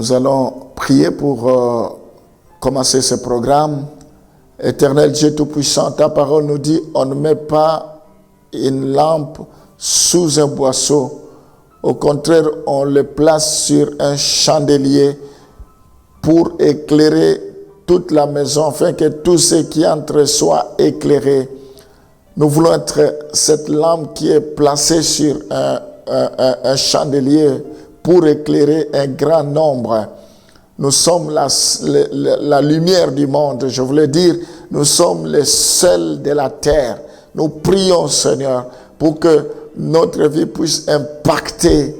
Nous allons prier pour commencer ce programme. Éternel Dieu Tout-Puissant, ta parole nous dit, on ne met pas une lampe sous un boisseau. Au contraire, on le place sur un chandelier pour éclairer toute la maison, afin que tout ce qui entre soit éclairé. Nous voulons être cette lampe qui est placée sur un chandelier pour éclairer un grand nombre. Nous sommes la lumière du monde. Je voulais dire, nous sommes les sels de la terre. Nous prions, Seigneur, pour que notre vie puisse impacter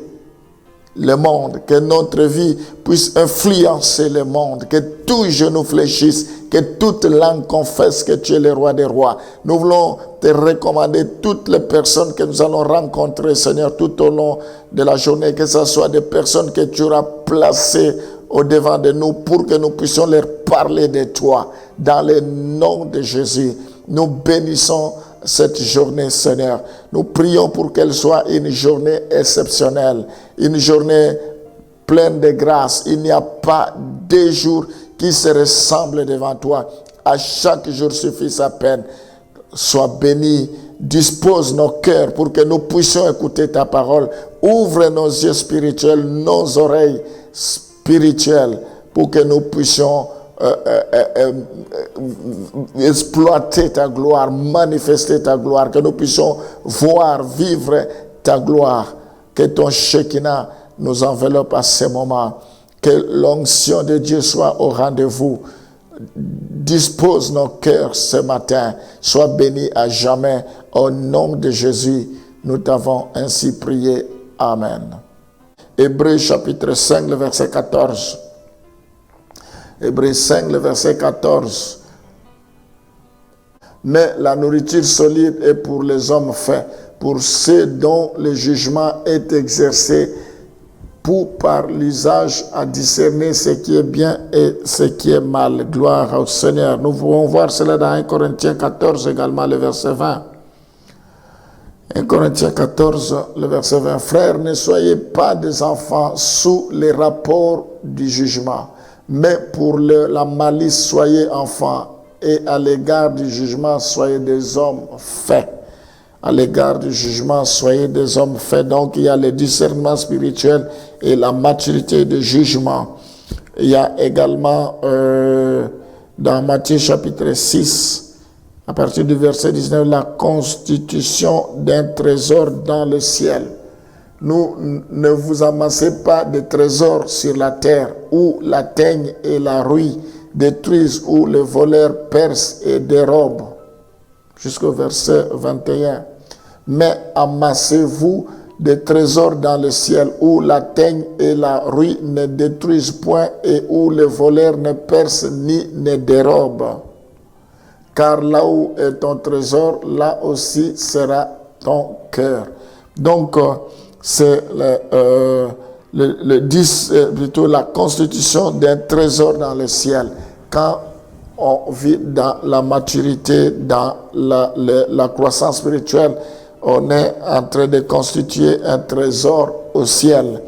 le monde, que notre vie puisse influencer le monde, que tout genou fléchisse, que toute langue confesse que tu es le roi des rois. Nous voulons te recommander toutes les personnes que nous allons rencontrer, Seigneur, tout au long de la journée, que ce soit des personnes que tu auras placées au-devant de nous pour que nous puissions leur parler de toi. Dans le nom de Jésus, nous bénissons cette journée, Seigneur. Nous prions pour qu'elle soit une journée exceptionnelle, une journée pleine de grâce. Il n'y a pas deux jours qui se ressemblent devant toi. À chaque jour suffit sa peine. Sois béni, dispose nos cœurs pour que nous puissions écouter ta parole. Ouvre nos yeux spirituels, nos oreilles spirituelles, pour que nous puissions exploiter ta gloire, manifester ta gloire, que nous puissions voir, vivre ta gloire, que ton Shekinah nous enveloppe à ce moment, que l'onction de Dieu soit au rendez-vous. Dispose nos cœurs ce matin, sois béni à jamais, au nom de Jésus, nous t'avons ainsi prié, Amen. Hébreux chapitre 5, le verset 14. Hébreux 5, le verset 14. Mais la nourriture solide est pour les hommes faits, pour ceux dont le jugement est exercé, pour par l'usage à discerner ce qui est bien et ce qui est mal. Gloire au Seigneur. Nous pouvons voir cela dans 1 Corinthiens 14 également, le verset 20. 1 Corinthiens 14, le verset 20. Frères, ne soyez pas des enfants sous les rapports du jugement, mais pour la malice, soyez enfants, et à l'égard du jugement, soyez des hommes faits. À l'égard du jugement, soyez des hommes faits. Donc, il y a le discernement spirituel et la maturité de jugement. Il y a également, dans Matthieu chapitre 6, à partir du verset 19, la constitution d'un trésor dans le ciel. Nous ne vous amassez pas de trésors sur la terre, où la teigne et la rouille détruisent, où les voleurs percent et dérobent. Jusqu'au verset 21. Mais amassez-vous des trésors dans le ciel, où la teigne et la rouille ne détruisent point, et où les voleurs ne percent ni ne dérobent. Car là où est ton trésor, là aussi sera ton cœur. Donc, c'est plutôt la constitution d'un trésor dans le ciel. Quand on vit dans la maturité, dans la croissance spirituelle, on est en train de constituer un trésor au ciel.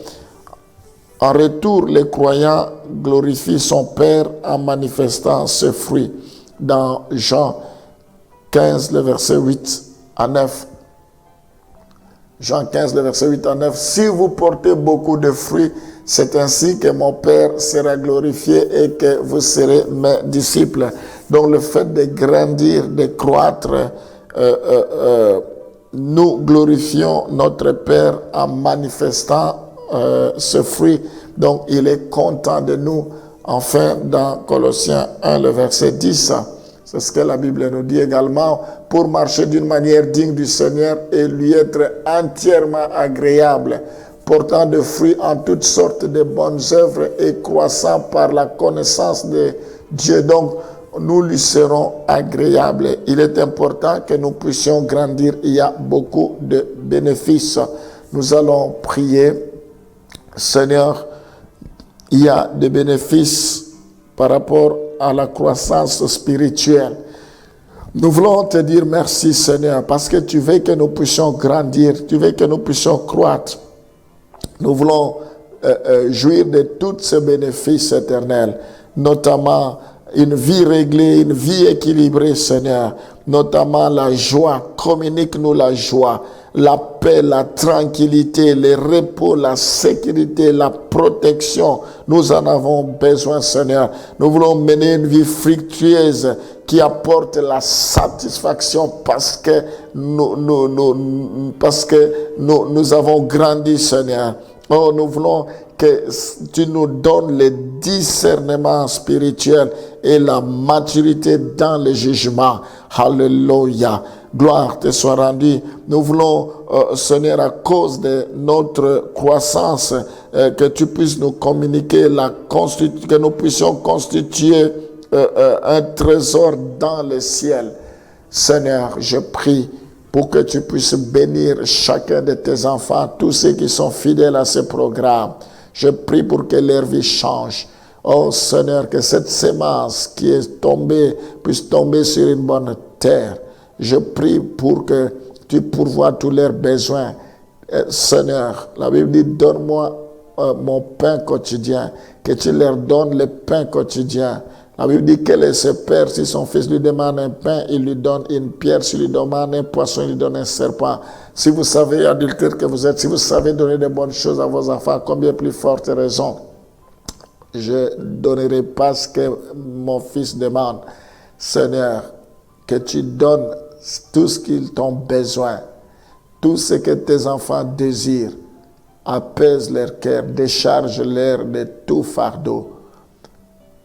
En retour, le croyant glorifie son Père en manifestant ce fruit. Dans Jean 15, le verset 8 à 9. Jean 15, le verset 8 à 9. Si vous portez beaucoup de fruits, c'est ainsi que mon Père sera glorifié et que vous serez mes disciples. Donc le fait de grandir, de croître, nous glorifions notre Père en manifestant ce fruit. Donc il est content de nous. Enfin, dans Colossiens 1, le verset 10, c'est ce que la Bible nous dit également, pour marcher d'une manière digne du Seigneur et lui être entièrement agréable, portant de fruits en toutes sortes de bonnes œuvres et croissant par la connaissance de Dieu. Donc, nous lui serons agréables. Il est important que nous puissions grandir. Il y a beaucoup de bénéfices. Nous allons prier. Seigneur, il y a des bénéfices par rapport à la croissance spirituelle. Nous voulons te dire merci, Seigneur, parce que tu veux que nous puissions grandir, tu veux que nous puissions croître. Nous voulons jouir de tous ces bénéfices éternels, notamment une vie réglée, une vie équilibrée, Seigneur, notamment la joie. Communique-nous la joie, la paix, la tranquillité, le repos, la sécurité, la protection. Nous en avons besoin, Seigneur. Nous voulons mener une vie fructueuse qui apporte la satisfaction parce que nous avons grandi, Seigneur. Oh, nous voulons que tu nous donnes le discernement spirituel et la maturité dans le jugement. Alléluia. Gloire te soit rendue. Nous voulons, Seigneur, à cause de notre croissance, que tu puisses nous communiquer que nous puissions constituer un trésor dans le ciel. Seigneur, je prie pour que tu puisses bénir chacun de tes enfants, tous ceux qui sont fidèles à ce programme. Je prie pour que leur vie change. Oh Seigneur, que cette sémence qui est tombée puisse tomber sur une bonne terre. Je prie pour que tu pourvoies tous leurs besoins. Seigneur, la Bible dit, donne-moi mon pain quotidien, que tu leur donnes le pain quotidien. La Bible dit, quel est ce père? Si son fils lui demande un pain, il lui donne une pierre. S'il lui demande un poisson, il lui donne un serpent. Si vous savez, adultère que vous êtes, si vous savez donner de bonnes choses à vos enfants, combien plus forte raison je ne donnerai pas ce que mon fils demande. Seigneur, que tu donnes tout ce qu'ils ont besoin, tout ce que tes enfants désirent, apaise leur cœur, décharge-leur de tout fardeau.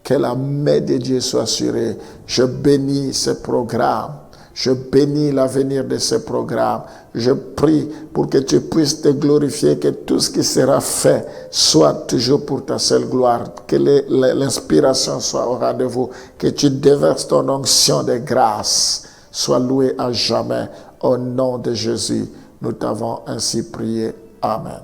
Que la main de Dieu soit sur eux. Je bénis ce programme. Je bénis l'avenir de ce programme. Je prie pour que tu puisses te glorifier, que tout ce qui sera fait soit toujours pour ta seule gloire. Que l'inspiration soit au rendez-vous. Que tu déverses ton onction de grâce. Sois loué à jamais. Au nom de Jésus, nous t'avons ainsi prié. Amen.